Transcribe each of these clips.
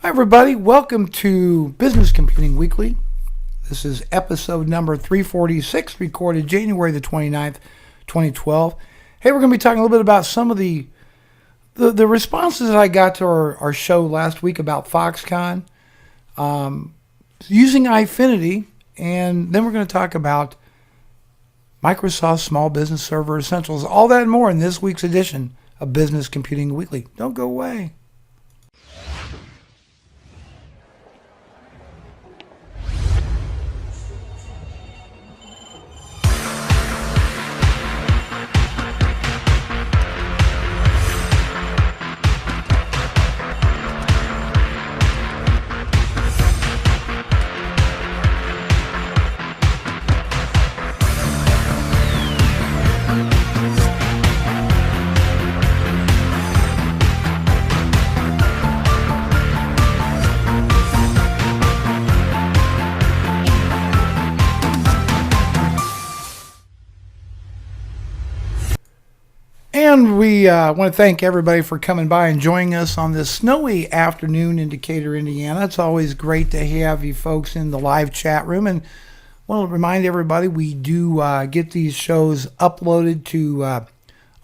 Hi everybody, welcome to Business Computing Weekly. This is episode number 346, recorded January the 29th, 2012. Hey, we're going to be talking a little bit about some of the responses that I got to our show last week about Foxconn, using Eyefinity, and then we're going to talk about Microsoft Small Business Server Essentials, all that and more in this week's edition of Business Computing Weekly. Don't go away. And we want to thank everybody for coming by and joining us on this snowy afternoon in Decatur, Indiana. It's always great to have you folks in the live chat room. And I want to remind everybody we do get these shows uploaded to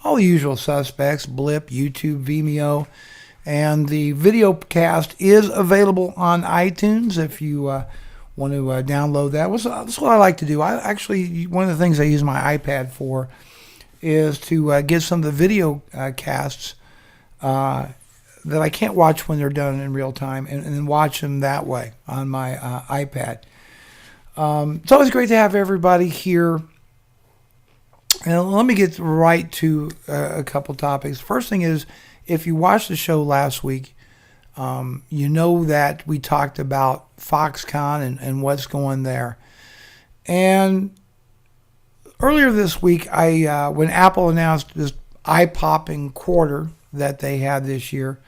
all the usual suspects, Blip, YouTube, Vimeo. And the video cast is available on iTunes if you want to download that. That's what I like to do. One of the things I use my iPad for is to get some of the video casts that I can't watch when they're done in real time and then watch them that way on my iPad. It's always great to have everybody here. And let me get right to a couple topics. First thing is, if you watched the show last week, you know that we talked about Foxconn and what's going there. And earlier this week, when Apple announced this eye-popping quarter that they had this year,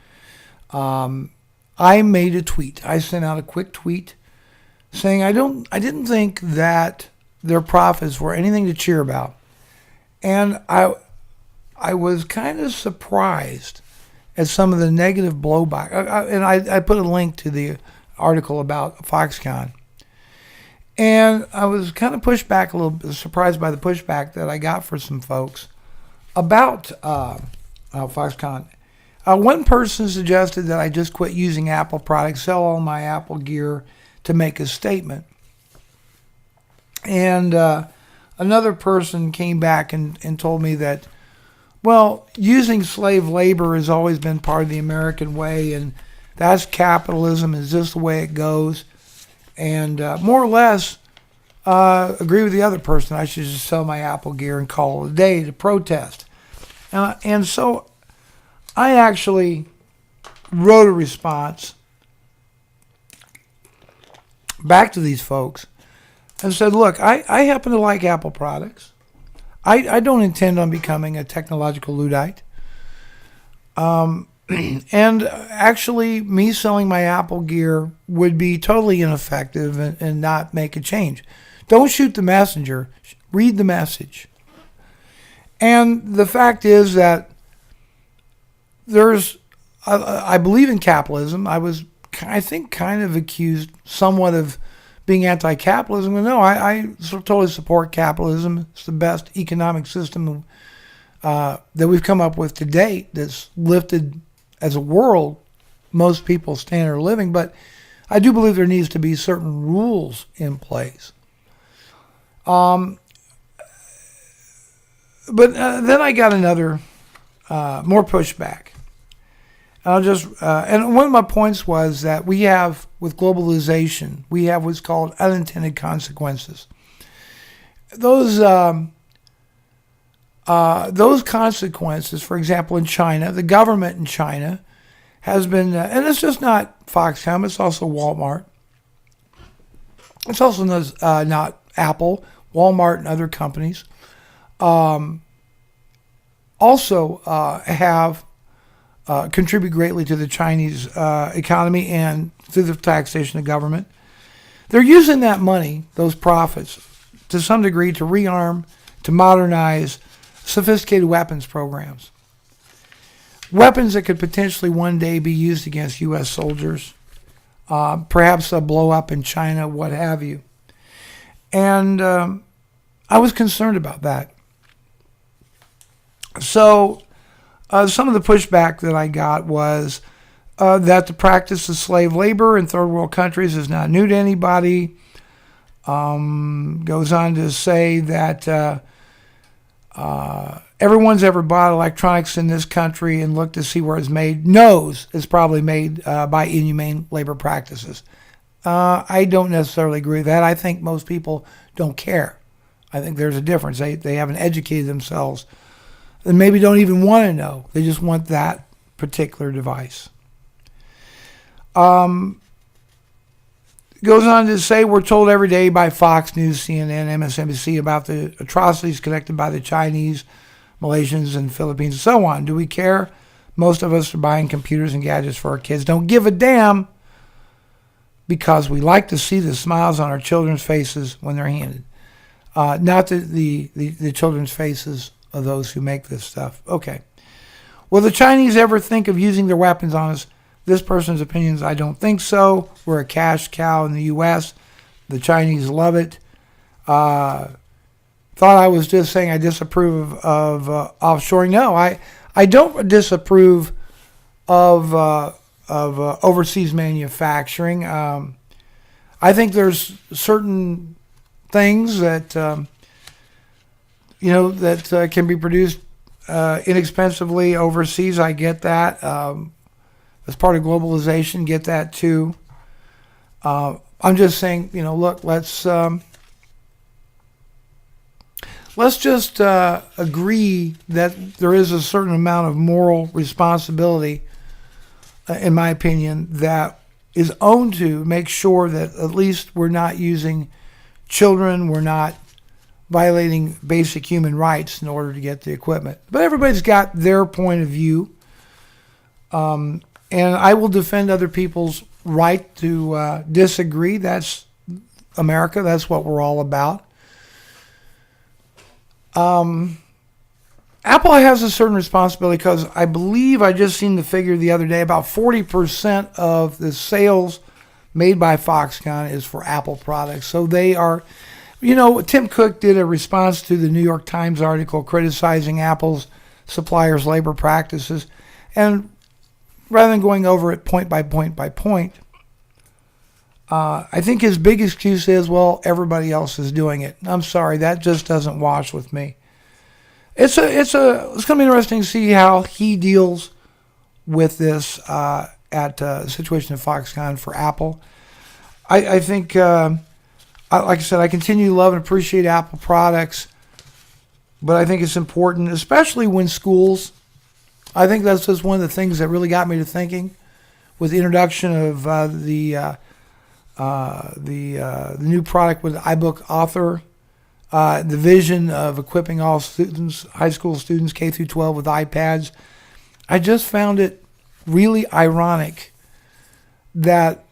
I made a tweet. I sent out a quick tweet saying I didn't think that their profits were anything to cheer about, and I was kind of surprised at some of the negative blowback. And I put a link to the article about Foxconn. And I was kind of pushed back a little bit, surprised by the pushback that I got for some folks about Foxconn. One person suggested that I just quit using Apple products, sell all my Apple gear to make a statement. And another person came back and told me that, well, using slave labor has always been part of the American way, and that's capitalism, is just the way it goes. And more or less agree with the other person. I should just sell my Apple gear and call it a day to protest. And so I actually wrote a response back to these folks and said, look, I happen to like Apple products. I don't intend on becoming a technological Luddite. And actually, me selling my Apple gear would be totally ineffective and not make a change. Don't shoot the messenger. Read the message. And the fact is that I believe in capitalism. I think, kind of accused somewhat of being anti-capitalism. But no, I totally support capitalism. It's the best economic system that we've come up with to date that's lifted as a world most people's standard of living, but I do believe there needs to be certain rules in place. But then I got another more pushback. And one of my points was that we have, with globalization, we have what's called unintended consequences. Those consequences, for example, in China, the government in China has been, and it's just not Foxconn, it's also Walmart. It's also not Apple, Walmart, and other companies. Also have contribute greatly to the Chinese economy and through the taxation of government. They're using that money, those profits, to some degree to rearm, to modernize sophisticated weapons programs. Weapons that could potentially one day be used against U.S. soldiers perhaps a blow up in China, what have you. And I was concerned about that. So some of the pushback that I got was that the practice of slave labor in third world countries is not new to anybody. Goes on to say that everyone's ever bought electronics in this country and looked to see where it's made knows it's probably made by inhumane labor practices. I don't necessarily agree with that. I think most people don't care. I think there's a difference. They haven't educated themselves and maybe don't even want to know. They just want that particular device. Goes on to say we're told every day by Fox News, CNN, MSNBC about the atrocities connected by the Chinese, Malaysians, and Philippines, and so on. Do we care? Most of us are buying computers and gadgets for our kids. Don't give a damn because we like to see the smiles on our children's faces when they're handed. Not the children's faces of those who make this stuff. Okay. Will the Chinese ever think of using their weapons on us? This person's opinions, I don't think so. We're a cash cow in the U.S. The Chinese love it. Thought I was just saying I disapprove of offshoring. No, I don't disapprove of overseas manufacturing. I think there's certain things that that can be produced inexpensively overseas. I get that. As part of globalization, get that too. I'm just saying, look, let's just agree that there is a certain amount of moral responsibility, in my opinion, that is owned to make sure that at least we're not using children, we're not violating basic human rights in order to get the equipment. But everybody's got their point of view. And I will defend other people's right to disagree. That's America. That's what we're all about. Apple has a certain responsibility because I believe I just seen the figure the other day. About 40% of the sales made by Foxconn is for Apple products. So they are, Tim Cook did a response to the New York Times article criticizing Apple's suppliers' labor practices. And rather than going over it point by point by point, I think his big excuse is, well, everybody else is doing it. I'm sorry, that just doesn't wash with me. It's going to be interesting to see how he deals with this at the situation of Foxconn for Apple. I think, like I said, I continue to love and appreciate Apple products, but I think it's important, especially when schools. I think that's just one of the things that really got me to thinking with the introduction of the new product with iBook Author, the vision of equipping all students, high school students, K through 12 with iPads. I just found it really ironic that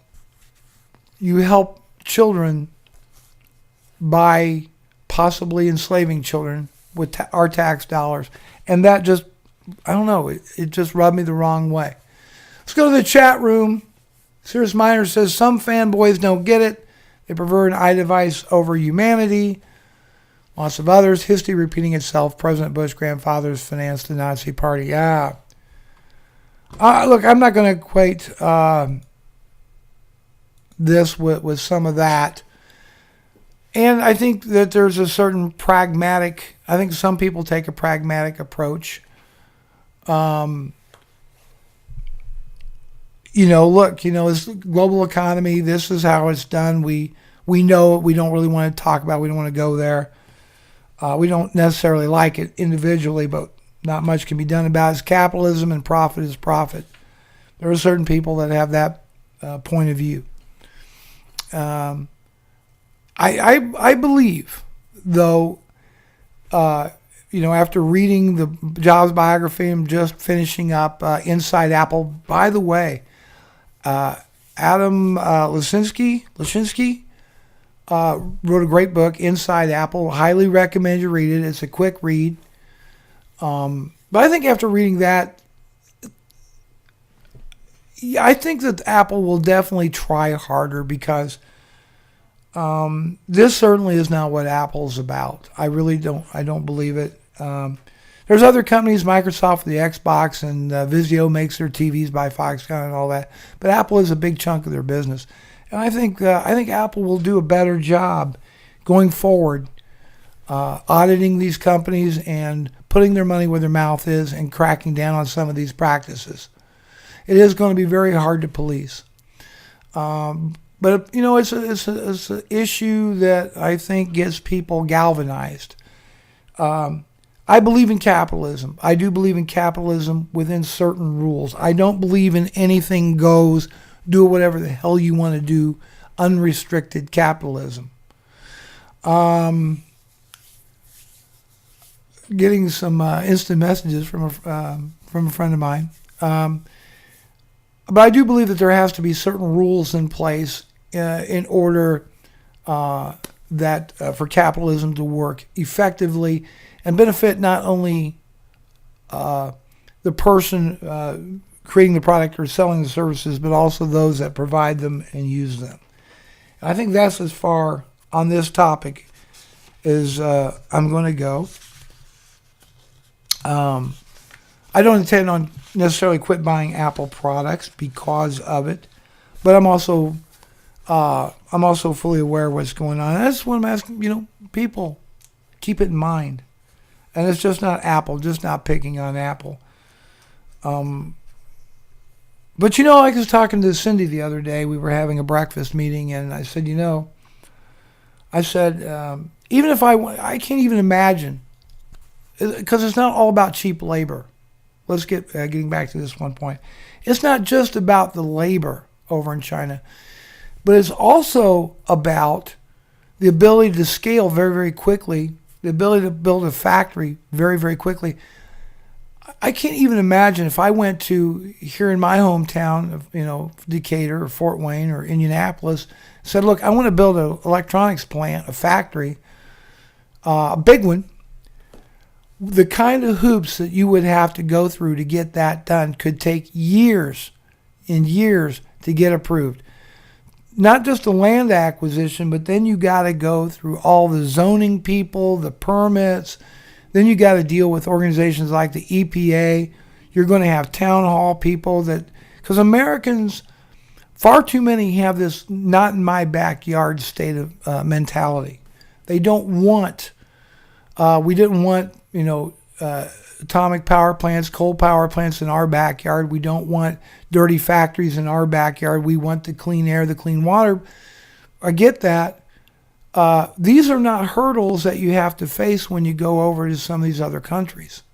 you help children by possibly enslaving children with our tax dollars, and that just, I don't know, it just rubbed me the wrong way. Let's go to the chat room. Serious Miner says, some fanboys don't get it. They prefer an iDevice over humanity. Lots of others. History repeating itself. President Bush grandfathers financed the Nazi party. Look, I'm not going to equate this with some of that. And I think that there's a certain pragmatic, I think some people take a pragmatic approach. This global economy, this is how it's done. We know it. We don't really want to talk about it. We don't want to go there. We don't necessarily like it individually, but not much can be done about it. It's capitalism, and profit is profit. There are certain people that have that point of view. I believe, though, after reading the Jobs biography, I'm just finishing up Inside Apple. By the way, Adam Lashinsky wrote a great book, Inside Apple. Highly recommend you read it. It's a quick read. But I think after reading that, I think that Apple will definitely try harder because this certainly is not what Apple's about. I really don't. I don't believe it. There's other companies, Microsoft for the Xbox, and Vizio makes their TVs by Foxconn and all that. But Apple is a big chunk of their business, and I think Apple will do a better job going forward, auditing these companies and putting their money where their mouth is and cracking down on some of these practices. It is going to be very hard to police. But it's an issue that I think gets people galvanized. I believe in capitalism. I do believe in capitalism within certain rules. I don't believe in anything goes, do whatever the hell you want to do, unrestricted capitalism. Getting some instant messages from a friend of mine. But I do believe that there has to be certain rules in place in order that for capitalism to work effectively and benefit not only the person creating the product or selling the services, but also those that provide them and use them. And I think that's as far on this topic as I'm going to go. I don't intend on necessarily quit buying Apple products because of it, but I'm also fully aware of what's going on. And that's what I'm asking, people, keep it in mind. And it's just not Apple, just not picking on Apple. But I was talking to Cindy the other day. We were having a breakfast meeting, and I said, even if I can't even imagine, because it's not all about cheap labor. Let's getting back to this one point. It's not just about the labor over in China, but it's also about the ability to scale very, very quickly, the ability to build a factory very, very quickly. I can't even imagine if I went to here in my hometown of, Decatur or Fort Wayne or Indianapolis, said, look, I want to build an electronics plant, a factory, a big one. The kind of hoops that you would have to go through to get that done could take years and years to get approved. Not just the land acquisition, but then you got to go through all the zoning people, the permits. Then you got to deal with organizations like the EPA. You're going to have town hall people because Americans, far too many have this not in my backyard state of mentality. They don't want, we didn't want, atomic power plants, coal power plants in our backyard. We don't want dirty factories in our backyard. We want the clean air, the clean water. I get that. These are not hurdles that you have to face when you go over to some of these other countries.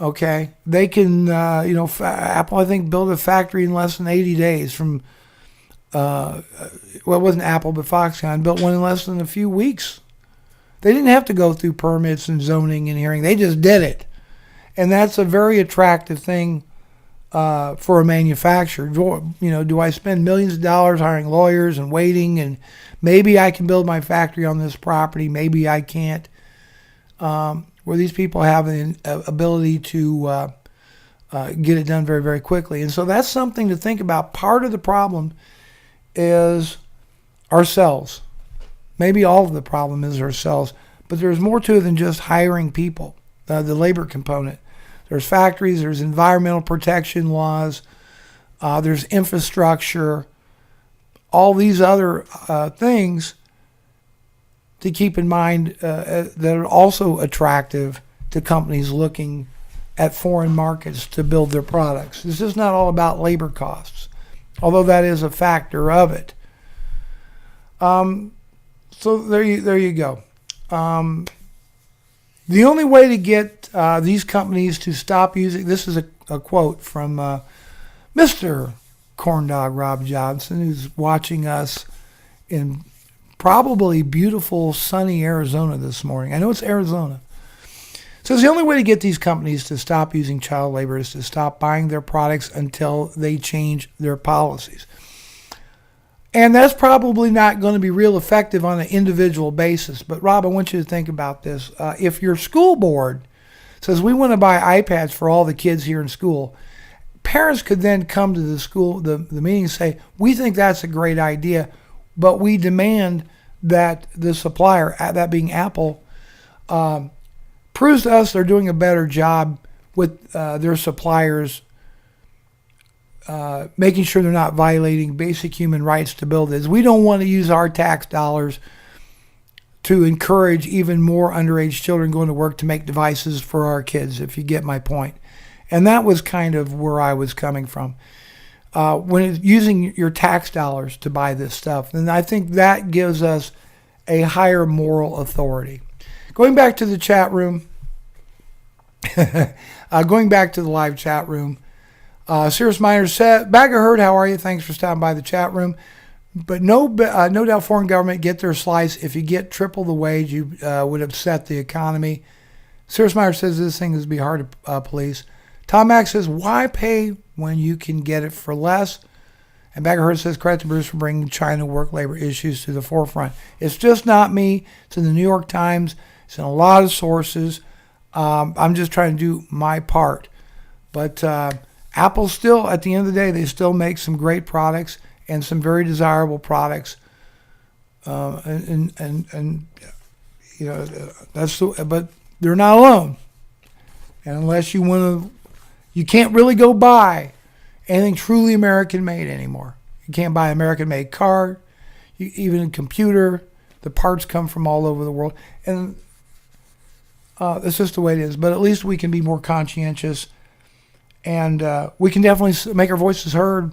Okay? They can, Apple, I think, built a factory in less than 80 days from, it wasn't Apple, but Foxconn built one in less than a few weeks. They didn't have to go through permits and zoning and hearing. They just did it. And that's a very attractive thing for a manufacturer. Do I spend millions of dollars hiring lawyers and waiting, and maybe I can build my factory on this property, maybe I can't, where these people have an ability to get it done very, very quickly. And so that's something to think about. Part of the problem is ourselves. Maybe all of the problem is ourselves, but there's more to it than just hiring people, the labor component. There's factories, there's environmental protection laws, there's infrastructure, all these other things to keep in mind that are also attractive to companies looking at foreign markets to build their products. It's just not all about labor costs, although that is a factor of it. So there you go. The only way to get these companies to stop using, this is a quote from Mr. Corndog Rob Johnson, who's watching us in probably beautiful sunny Arizona this morning. I know it's Arizona. So the only way to get these companies to stop using child labor is to stop buying their products until they change their policies. And that's probably not going to be real effective on an individual basis. But Rob, I want you to think about this. If your school board says we want to buy iPads for all the kids here in school, parents could then come to the school, the meeting and say, we think that's a great idea, but we demand that the supplier, that being Apple, proves to us they're doing a better job with their suppliers, making sure they're not violating basic human rights to build this. We don't want to use our tax dollars to encourage even more underage children going to work to make devices for our kids, if you get my point. And that was kind of where I was coming from. When it's using your tax dollars to buy this stuff, then I think that gives us a higher moral authority. Going back to the chat room, going back to the live chat room, Cirrus Miners said, Bag of Herd, how are you? Thanks for stopping by the chat room. But no doubt foreign government get their slice. If you get triple the wage, you would upset the economy. Cirrus Miners says this thing is be hard to police. Tom Mack says, why pay when you can get it for less? And Bag of Herd says, credit to Bruce for bringing China work labor issues to the forefront. It's just not me. It's in the New York Times. It's in a lot of sources. I'm just trying to do my part. But Apple still, at the end of the day, they still make some great products and some very desirable products. And you know, but they're not alone. And unless you want to, you can't really go buy anything truly American-made anymore. You can't buy an American-made car, even a computer. The parts come from all over the world. And that's just the way it is. But at least we can be more conscientious. And we can definitely make our voices heard.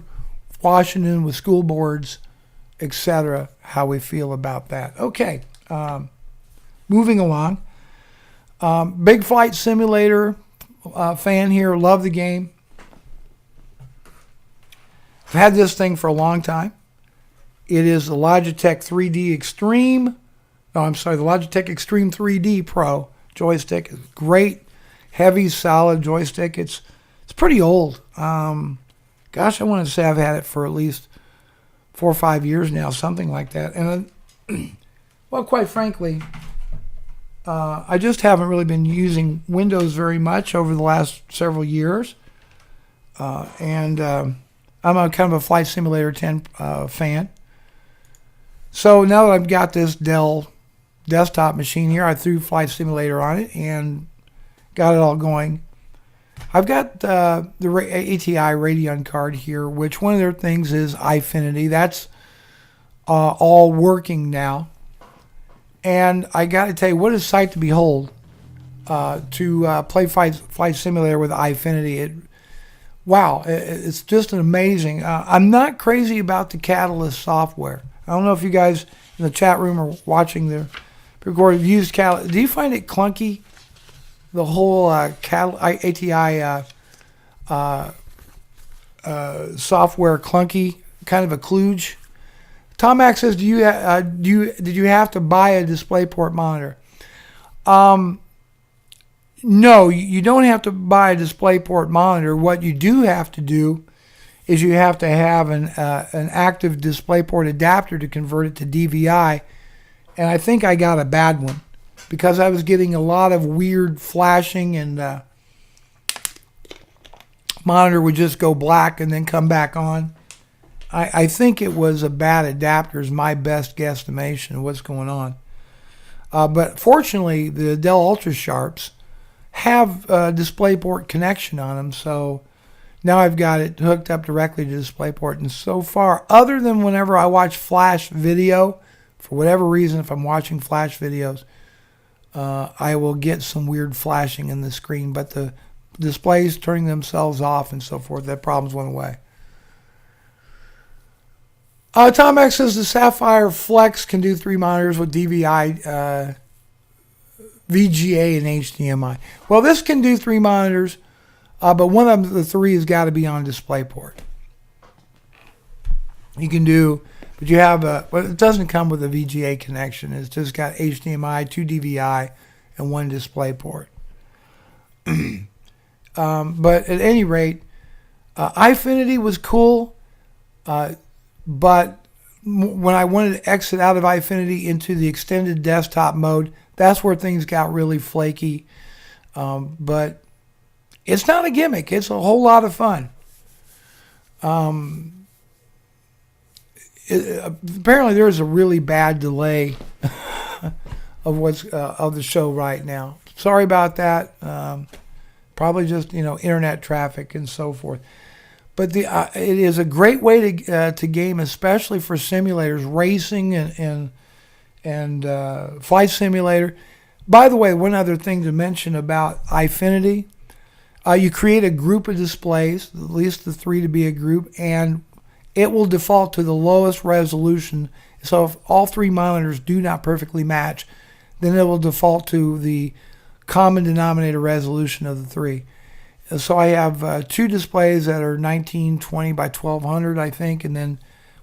Washington with school boards, etc., how we feel about that. Okay, moving along. Big Flight Simulator fan here, love the game. I've had this thing for a long time. It is the Logitech 3D Extreme. No, I'm sorry, the Logitech Extreme 3D Pro joystick. It's great, heavy, solid joystick. It's pretty old. Gosh, I want to say I've had it for at least 4 or 5 years now, something like that. And well, quite frankly, I just haven't really been using Windows very much over the last several years. And I'm a kind of a Flight Simulator 10 fan. So now that I've got this Dell desktop machine here, I threw Flight Simulator on it and got it all going. I've got the ATI Radeon card here, which one of their things is Eyefinity. That's all working now. And I got to tell you, what a sight to behold to play Flight Simulator with Eyefinity. It's just an amazing. I'm not crazy about the Catalyst software. I don't know if you guys in the chat room are watching the recording. Used Catalyst. Do you find it clunky? The whole ATI software clunky, kind of a kludge. Tom Mack says, did you have to buy a DisplayPort monitor? No, you don't have to buy a DisplayPort monitor. What you do have to do is you have to have an active DisplayPort adapter to convert it to DVI, and I think I got a bad one because I was getting a lot of weird flashing and monitor would just go black and then come back on. I think it was a bad adapter is my best guesstimation of what's going on. But fortunately, the Dell UltraSharps have a DisplayPort connection on them, so now I've got it hooked up directly to DisplayPort. And so far, other than whenever I watch Flash video, for whatever reason, if I'm watching Flash videos, I will get some weird flashing in the screen, but the displays turning themselves off and so forth, that problem's went away. Tom X says the Sapphire Flex can do 3 monitors with DVI, VGA, and HDMI. Well, this can do 3 monitors, but one of the 3 has got to be on DisplayPort. You can do, but you have well, it doesn't come with a VGA connection. It's just got HDMI, 2 DVI, and 1 DisplayPort. But at any rate, Eyefinity was cool. But when I wanted to exit out of Eyefinity into the extended desktop mode, that's where things got really flaky. But it's not a gimmick. It's a whole lot of fun. Apparently there's a really bad delay of what's of the show right now. Sorry about that. Probably just internet traffic and so forth. But it is a great way to game, especially for simulators, racing and flight simulator. By the way, one other thing to mention about Eyefinity, you create a group of displays, at least the 3 to be a group, and it will default to the lowest resolution. So if all 3 monitors do not perfectly match, then it will default to the common denominator resolution of the 3. So I have 2 displays that are 1920 by 1200, I think, and then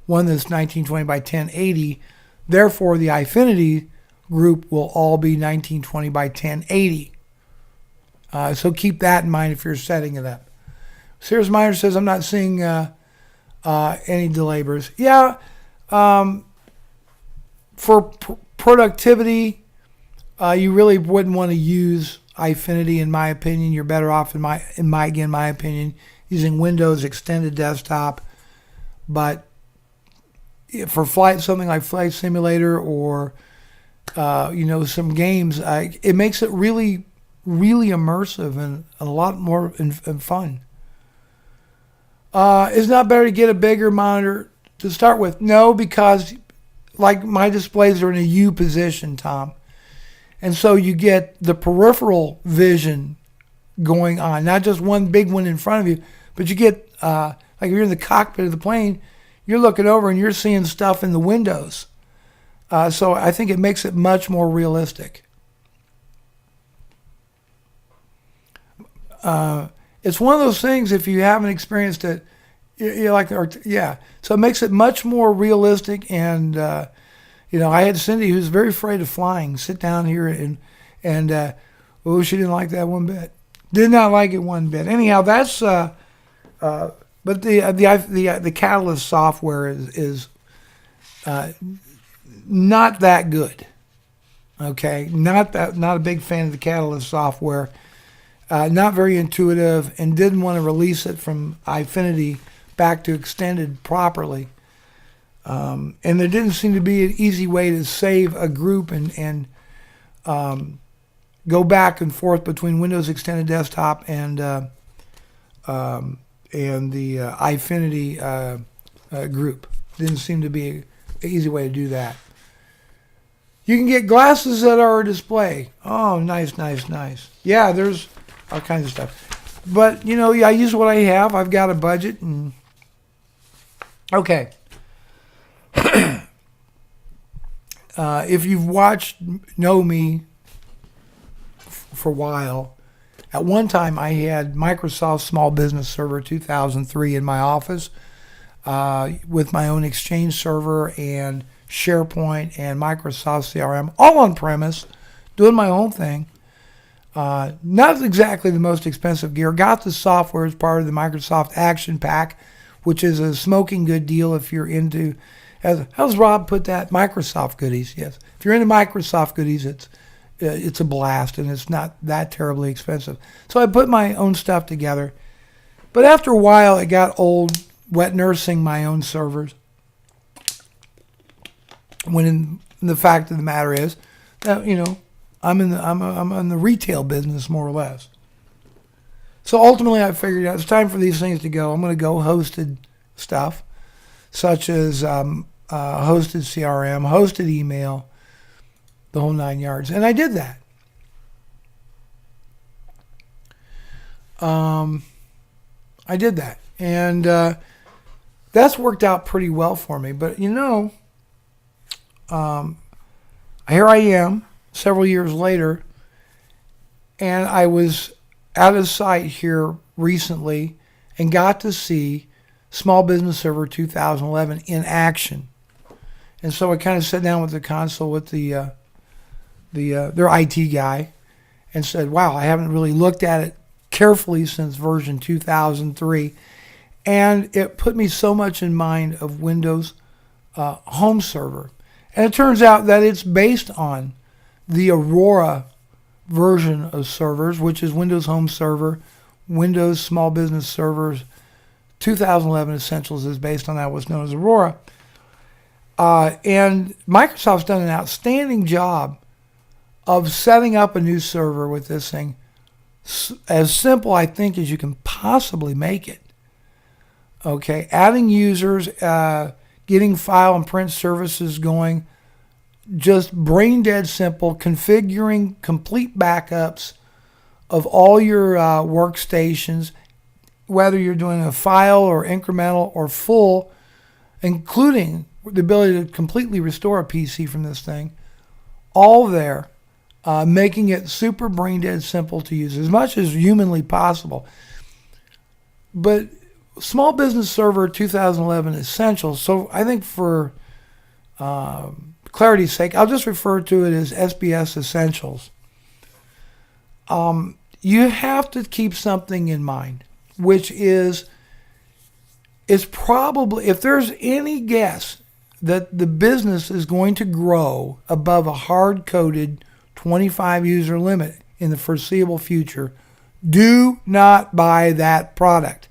one that's 1920 by 1080. Therefore, the Eyefinity group will all be 1920 by 1080. So keep that in mind if you're setting it up. Sears Miner says, I'm not seeing any delay bursts. Yeah, for productivity, you really wouldn't want to use Eyefinity, in my opinion. You're better off, in my opinion, using Windows Extended Desktop. But for something like Flight Simulator or some games, it makes it really, really immersive and a lot more and fun. It's not better to get a bigger monitor to start with? No, because like my displays are in a U position, Tom. And so you get the peripheral vision going on, not just one big one in front of you, but you get, like if you're in the cockpit of the plane, you're looking over and you're seeing stuff in the windows. So I think it makes it much more realistic. It's one of those things, if you haven't experienced it, you're like, yeah. So it makes it much more realistic. And, I had Cindy, who's very afraid of flying, sit down here and she didn't like that one bit. Did not like it one bit. Anyhow, that's, but the Catalyst software is not that good. Okay, not a big fan of the Catalyst software. Not very intuitive, and didn't want to release it from Eyefinity back to Extended properly. And there didn't seem to be an easy way to save a group and go back and forth between Windows Extended Desktop and the Eyefinity group. Didn't seem to be an easy way to do that. You can get glasses that are a display. Oh, nice. Yeah, there's all kinds of stuff. But, I use what I have. I've got a budget. And okay. If you've know me for a while, at one time I had Microsoft Small Business Server 2003 in my office with my own Exchange server and SharePoint and Microsoft CRM, all on premise, doing my own thing. Not exactly the most expensive gear. Got the software as part of the Microsoft Action Pack, which is a smoking good deal if you're into, how's Rob put that? Microsoft goodies, yes. If you're into Microsoft goodies, it's a blast, and it's not that terribly expensive. So I put my own stuff together. But after a while, it got old, wet nursing my own servers. When the fact of the matter is that, I'm in the retail business more or less. So ultimately, I figured out it's time for these things to go. I'm going to go hosted stuff, such as hosted CRM, hosted email, the whole 9 yards, and I did that. And that's worked out pretty well for me. But here I am several years later, and I was out of sight here recently and got to see Small Business Server 2011 in action. And so I kind of sat down with the console with their IT guy and said, wow, I haven't really looked at it carefully since version 2003. And it put me so much in mind of Windows Home Server. And it turns out that it's based on the Aurora version of servers, which is Windows Home Server, Windows Small Business Servers 2011 Essentials is based on that, what's known as Aurora. And Microsoft's done an outstanding job of setting up a new server with this thing. As simple, I think, as you can possibly make it. Okay, adding users, getting file and print services going, just brain dead simple, configuring complete backups of all your workstations, whether you're doing a file or incremental or full, including the ability to completely restore a PC from this thing, all there, making it super brain dead simple to use, as much as humanly possible. But Small Business Server 2011 Essentials, so I think for clarity's sake, I'll just refer to it as SBS Essentials. You have to keep something in mind, which is probably, if there's any guess that the business is going to grow above a hard-coded 25 user limit in the foreseeable future, do not buy that product.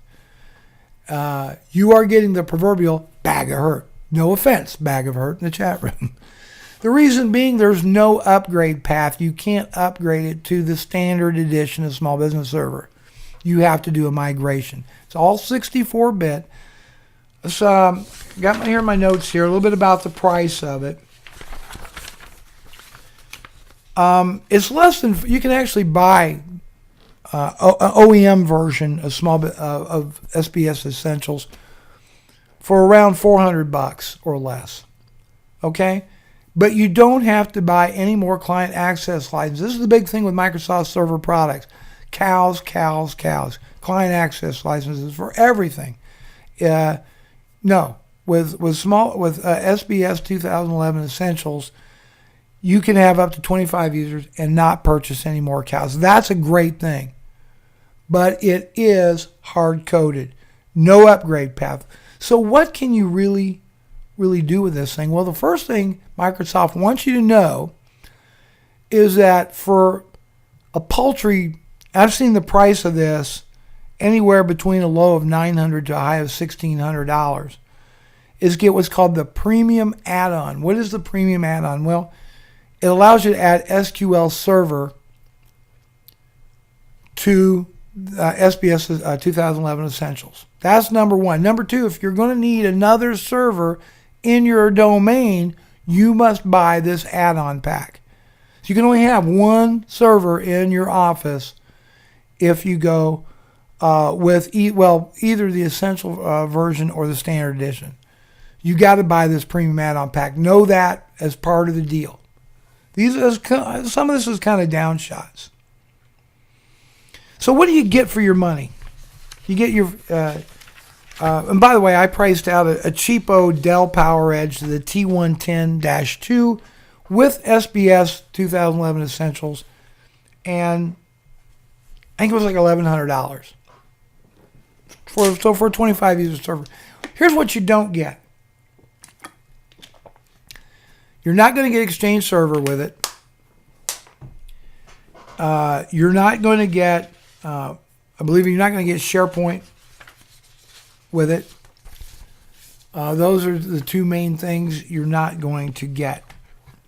You are getting the proverbial bag of hurt. No offense, bag of hurt in the chat room. The reason being, there's no upgrade path. You can't upgrade it to the standard edition of Small Business Server. You have to do a migration. It's all 64-bit. So, got here my notes here, a little bit about the price of it. It's less than, you can actually buy an OEM version of of SBS Essentials for around $400 or less. Okay? But you don't have to buy any more client access licenses. This is the big thing with Microsoft Server products. Cows. Client access licenses for everything. No, with SBS 2011 Essentials, you can have up to 25 users and not purchase any more cows. That's a great thing. But it is hard-coded. No upgrade path. So what can you really do with this thing? Well, the first thing Microsoft wants you to know is that for a paltry, I've seen the price of this anywhere between a low of $900 to a high of $1,600, is get what's called the premium add-on. What is the premium add-on? Well, it allows you to add SQL Server to SBS 2011 Essentials. That's number one. Number two, if you're going to need another server in your domain, you must buy this add-on pack. So you can only have one server in your office if you go with either the Essential version or the Standard Edition. You got to buy this premium add-on pack. Know that as part of the deal. Some of this is kind of downshots. So what do you get for your money? You get your, and by the way, I priced out a cheapo Dell PowerEdge, the T110-2 with SBS 2011 Essentials, and I think it was like $1,100 for a 25 user server. Here's what you don't get. You're not going to get Exchange Server with it. You're not going to get, I believe you're not going to get SharePoint with it. Those are the two main things you're not going to get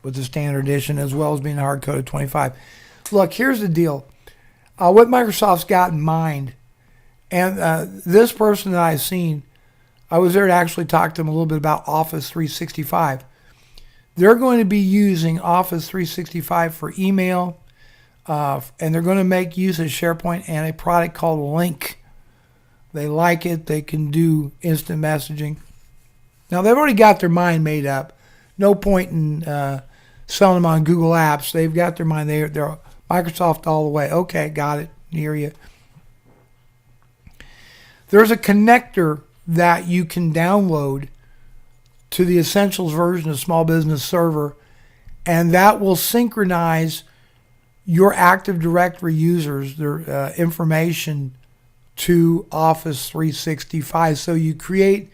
with the Standard Edition, as well as being hard-coded 25. Look, here's the deal. What Microsoft's got in mind, and this person that I've seen, I was there to actually talk to them a little bit about Office 365. They're going to be using Office 365 for email, and they're going to make use of SharePoint and a product called Link. They like it. They can do instant messaging. Now, they've already got their mind made up. No point in selling them on Google Apps. They've got their mind. They're Microsoft all the way. Okay, got it. Hear you. There's a connector that you can download to the Essentials version of Small Business Server, and that will synchronize your Active Directory users, their information, to Office 365. So you create,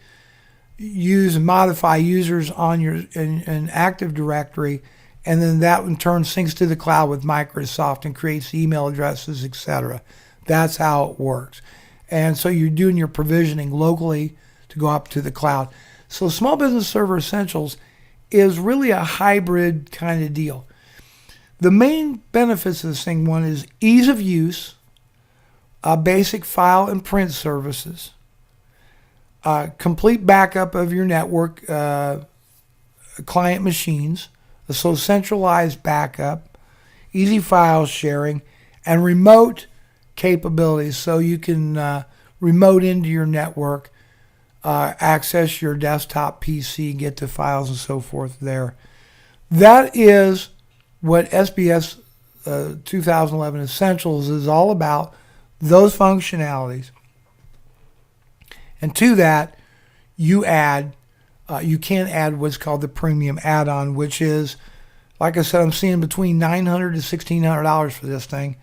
use, and modify users on your in Active Directory, and then that in turn syncs to the cloud with Microsoft and creates email addresses, etc. That's how it works. And so you're doing your provisioning locally to go up to the cloud. So Small Business Server Essentials is really a hybrid kind of deal. The main benefits of this thing, one is ease of use, basic file and print services, complete backup of your network client machines, so centralized backup, easy file sharing, and remote capabilities, so you can remote into your network, access your desktop PC, get the files and so forth there. That is what SBS 2011 Essentials is all about, those functionalities. And to that, you can add what's called the premium add-on, which is, like I said, I'm seeing between $900 to $1,600 for this thing,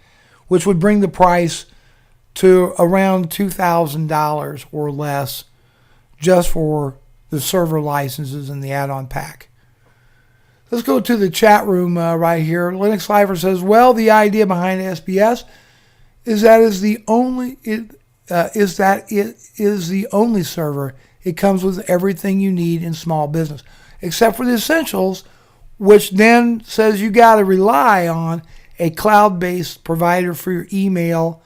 which would bring the price to around $2,000 or less just for the server licenses and the add-on pack. Let's go to the chat room right here. Linux Lifer says, well, the idea behind SBS is that it is the only server. It comes with everything you need in small business, except for the Essentials, which then says you got to rely on a cloud-based provider for your email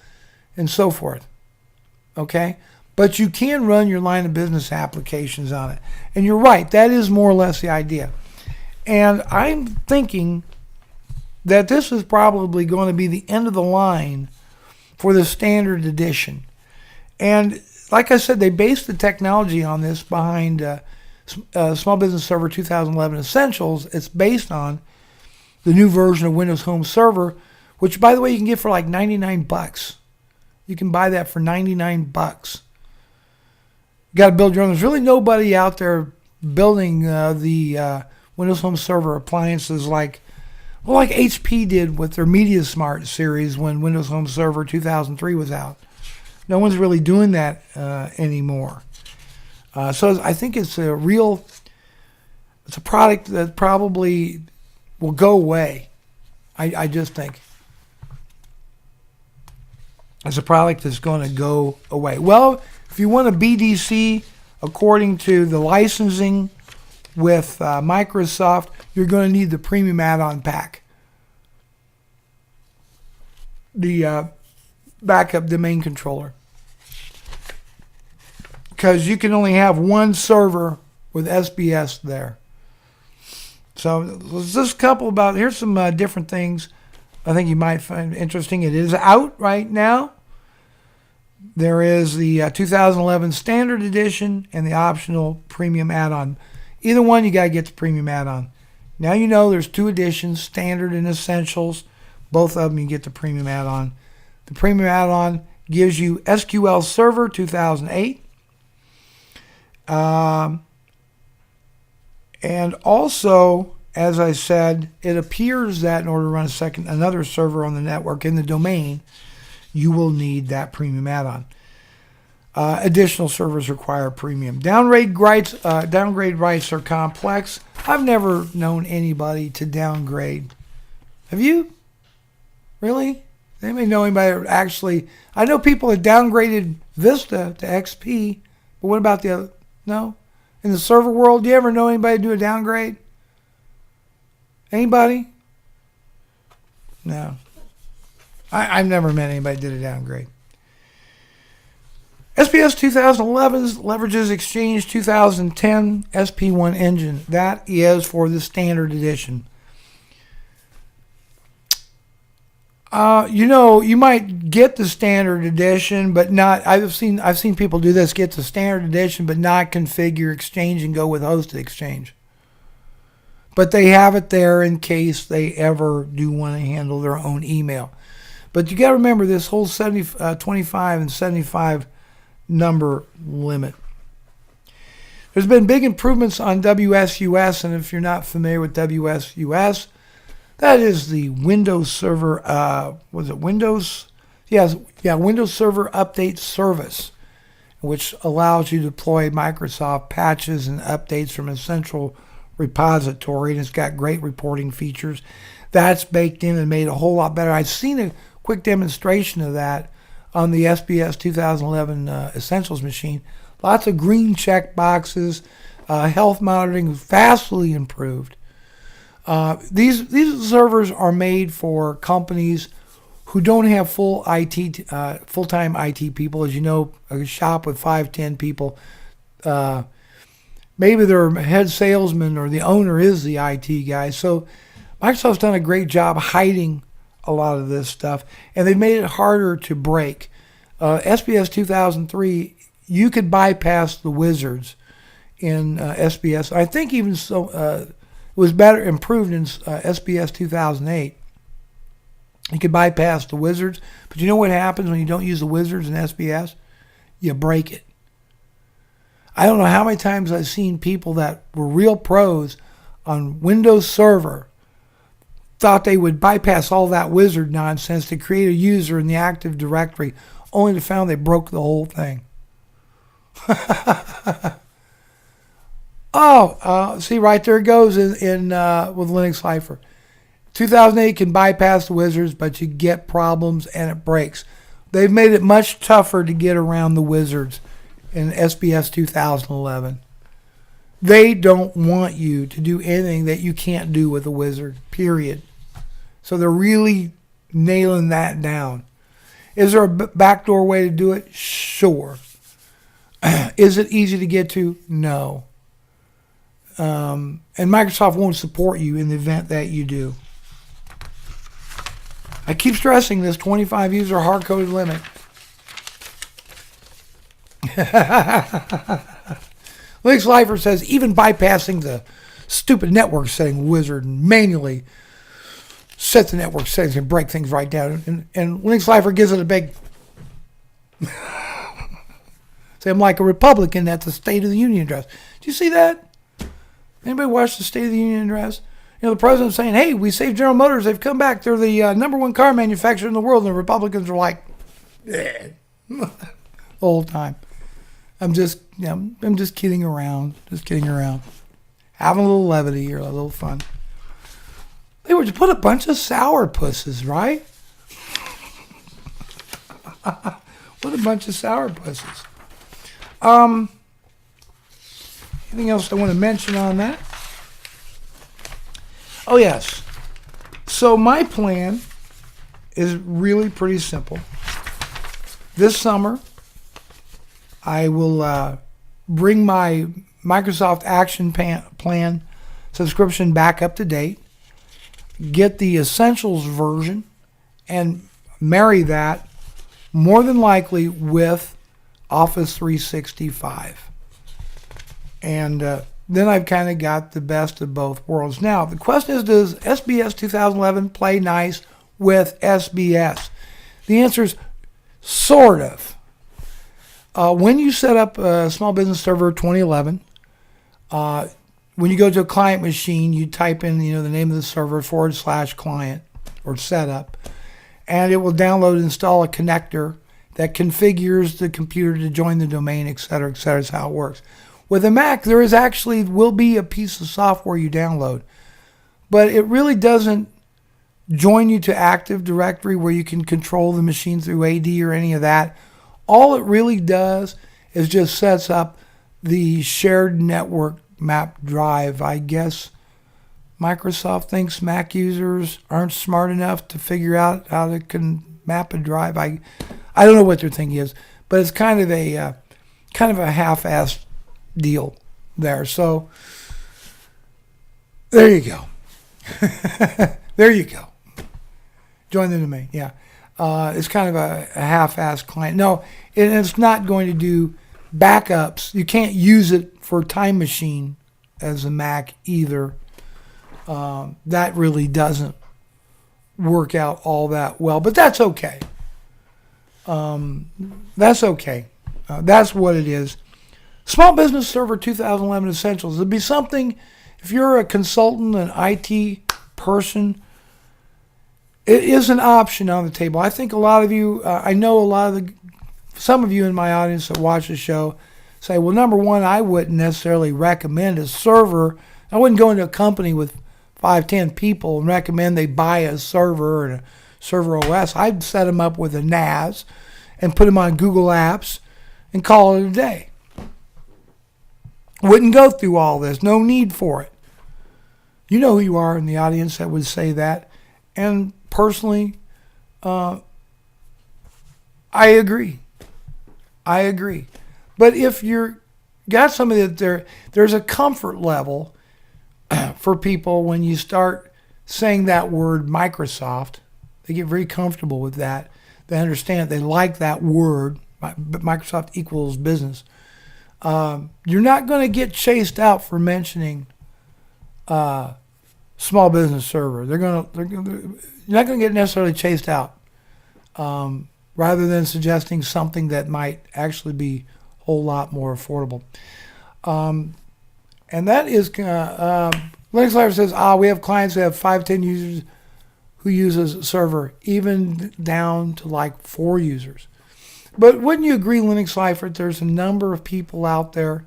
and so forth. Okay? But you can run your line of business applications on it. And you're right, that is more or less the idea. And I'm thinking that this is probably going to be the end of the line for the standard edition. And like I said, they based the technology on this behind Small Business Server 2011 Essentials. It's based on the new version of Windows Home Server, which, by the way, you can get for like $99. You can buy that for $99. You got to build your own. There's really nobody out there building the Windows Home Server appliances like HP did with their Media Smart series when Windows Home Server 2003 was out. No one's really doing that anymore. So I think it's a product that probably will go away. I just think it's a product that's going to go away. Well, if you want a BDC according to the licensing with Microsoft, you're going to need the premium add-on pack. The backup domain controller. Because you can only have one server with SBS there. So there's just a couple about, here's some different things I think you might find interesting. It is out right now. There is the 2011 Standard Edition and the optional premium add-on. Either one, you got to get the premium add-on. Now you know there's two editions, Standard and Essentials. Both of them you get the premium add-on. The premium add-on gives you SQL Server 2008. And also, as I said, it appears that in order to run another server on the network in the domain, you will need that premium add-on. Additional servers require premium. Downgrade rights are complex. I've never known anybody to downgrade. Have you? Really? Anybody know anybody that actually? I know people that downgraded Vista to XP, but what about the other? No? In the server world, do you ever know anybody do a downgrade? Anybody? No. I've never met anybody that did a downgrade. SBS 2011 leverages Exchange 2010 SP1 engine. That is for the standard edition. You might get the standard edition, but not. I've seen people do this: get the standard edition, but not configure Exchange and go with hosted Exchange. But they have it there in case they ever do want to handle their own email. But you got to remember this whole 25 and 75 number limit. There's been big improvements on WSUS, and if you're not familiar with WSUS, that is the Windows Server, Windows? Yes, Windows Server Update Service, which allows you to deploy Microsoft patches and updates from a central repository, and it's got great reporting features. That's baked in and made a whole lot better. I've seen a quick demonstration of that on the SBS 2011 Essentials machine. Lots of green check boxes. Health monitoring vastly improved. These servers are made for companies who don't have full-time IT people. As you know, a shop with 5-10 people, maybe their head salesman or the owner is the IT guy. So Microsoft's done a great job hiding a lot of this stuff, and they've made it harder to break. SBS 2003, you could bypass the wizards in SBS. I think even so, it was better improved in SBS 2008. You could bypass the wizards, but you know what happens when you don't use the wizards in SBS? You break it. I don't know how many times I've seen people that were real pros on Windows Server thought they would bypass all that wizard nonsense to create a user in the Active Directory, only to find they broke the whole thing. See, right there it goes in with Linux Lifer. 2008 can bypass the wizards, but you get problems and it breaks. They've made it much tougher to get around the wizards in SBS 2011. They don't want you to do anything that you can't do with a wizard, period. So they're really nailing that down. Is there a backdoor way to do it? Sure. Is it easy to get to? No. And Microsoft won't support you in the event that you do. I keep stressing this 25 user hard-coded limit. Linux Lifer says even bypassing the stupid network setting wizard and manually set the network settings and break things right down. And Linux Lifer gives it a big... Say I'm like a Republican at the State of the Union address. Do you see that? Anybody watch the State of the Union address? You know, the president's saying, hey, we saved General Motors. They've come back. They're the #1 car manufacturer in the world. And the Republicans are like, the whole time. I'm just kidding around. Just kidding around. Having a little levity here, a little fun. They were to put a bunch of sourpusses, right? What a bunch of sourpusses. Anything else I want to mention on that? Oh, yes. So my plan is really pretty simple. This summer, I will bring my Microsoft Action Plan subscription back up to date, get the Essentials version, and marry that more than likely with Office 365. And then I've kind of got the best of both worlds. Now, the question is, does SBS 2011 play nice with SBS? The answer is sort of. When you set up a Small Business Server 2011, when you go to a client machine, you type in the name of the server /client or setup, and it will download and install a connector that configures the computer to join the domain, etc., etc. is how it works. With a Mac, there will be a piece of software you download, but it really doesn't join you to Active Directory where you can control the machine through AD or any of that. All it really does is just sets up the shared network map drive. I guess Microsoft thinks Mac users aren't smart enough to figure out how they can map a drive. I don't know what their thing is, but it's kind of a half-assed deal there. So there you go. There you go. Join the domain. Yeah. It's kind of a half-assed client. No, it's not going to do backups. You can't use it for Time Machine as a Mac either. That really doesn't work out all that well, but that's okay. That's okay. That's what it is. Small Business Server 2011 Essentials. It'd be something, if you're a consultant, an IT person, it is an option on the table. I think a lot of you, I know some of you in my audience that watch the show say, well, number one, I wouldn't necessarily recommend a server. I wouldn't go into a company with 5-10 people and recommend they buy a server and a server OS. I'd set them up with a NAS and put them on Google Apps and call it a day. Wouldn't go through all this. No need for it. You know who you are in the audience that would say that. And personally, I agree. I agree. But if you're got somebody that there's a comfort level for people when you start saying that word Microsoft. They get very comfortable with that. They understand it. They like that word. Microsoft equals business. You're not going to get chased out for mentioning small business server. You're not going to get necessarily chased out. Rather than suggesting something that might actually be a whole lot more affordable. And that is, Linux Live says, we have clients who have 5-10 users who uses a server, even down to like 4 users. But wouldn't you agree, Linux Life, that there's a number of people out there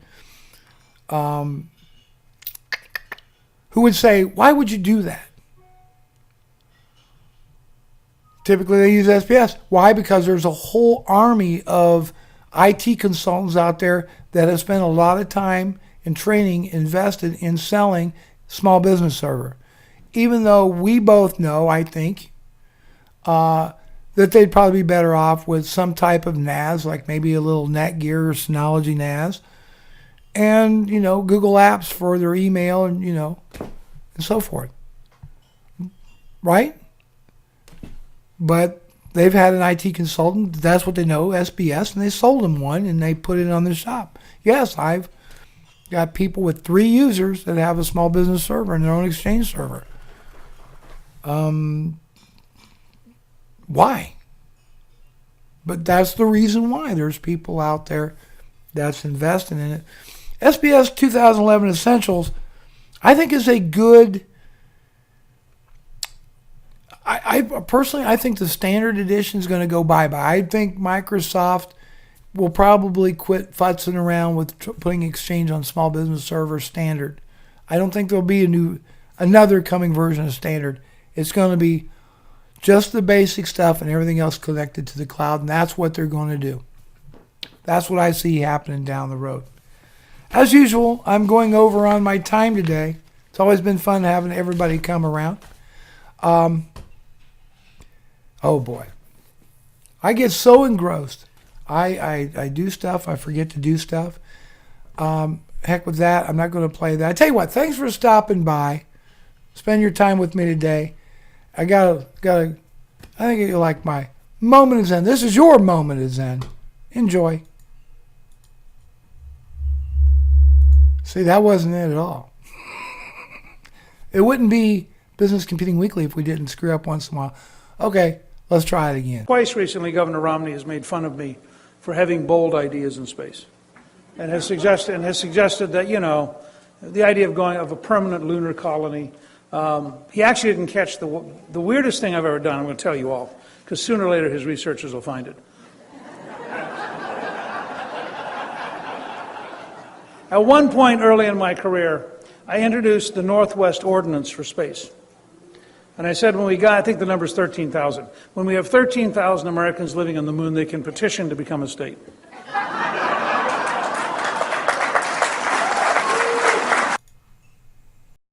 who would say, why would you do that? Typically they use SPS. Why? Because there's a whole army of IT consultants out there that have spent a lot of time and training invested in selling small business server. Even though we both know, I think, that they'd probably be better off with some type of NAS, like maybe a little Netgear or Synology NAS, and, Google Apps for their email and, and so forth. Right? But they've had an IT consultant, that's what they know, SBS, and they sold them one, and they put it on their shop. Yes, I've got people with 3 users that have a small business server and their own Exchange server. Why? But that's the reason why. There's people out there that's investing in it. SBS 2011 Essentials, I think, is a good... I personally, I think the standard edition is going to go bye-bye. I think Microsoft will probably quit futzing around with putting Exchange on small business server standard. I don't think there'll be another coming version of standard. It's going to be just the basic stuff and everything else connected to the cloud, and that's what they're going to do. That's what I see happening down the road. As usual, I'm going over on my time today. It's always been fun having everybody come around. Oh boy, I get so engrossed. I do stuff. I forget to do stuff. Heck with that. I'm not going to play that. I tell you what, thanks for stopping by. Spend your time with me today. I think you like my moment of Zen. This is your moment of Zen. Enjoy. See, that wasn't it at all. It wouldn't be Business Computing Weekly if we didn't screw up once in a while. Okay, let's try it again. Twice recently, Governor Romney has made fun of me for having bold ideas in space, and has suggested that the idea of a permanent lunar colony. He actually didn't catch the weirdest thing I've ever done. I'm going to tell you all, because sooner or later his researchers will find it. At one point early in my career, I introduced the Northwest Ordinance for space. And I said I think the number is 13,000. When we have 13,000 Americans living on the moon, they can petition to become a state.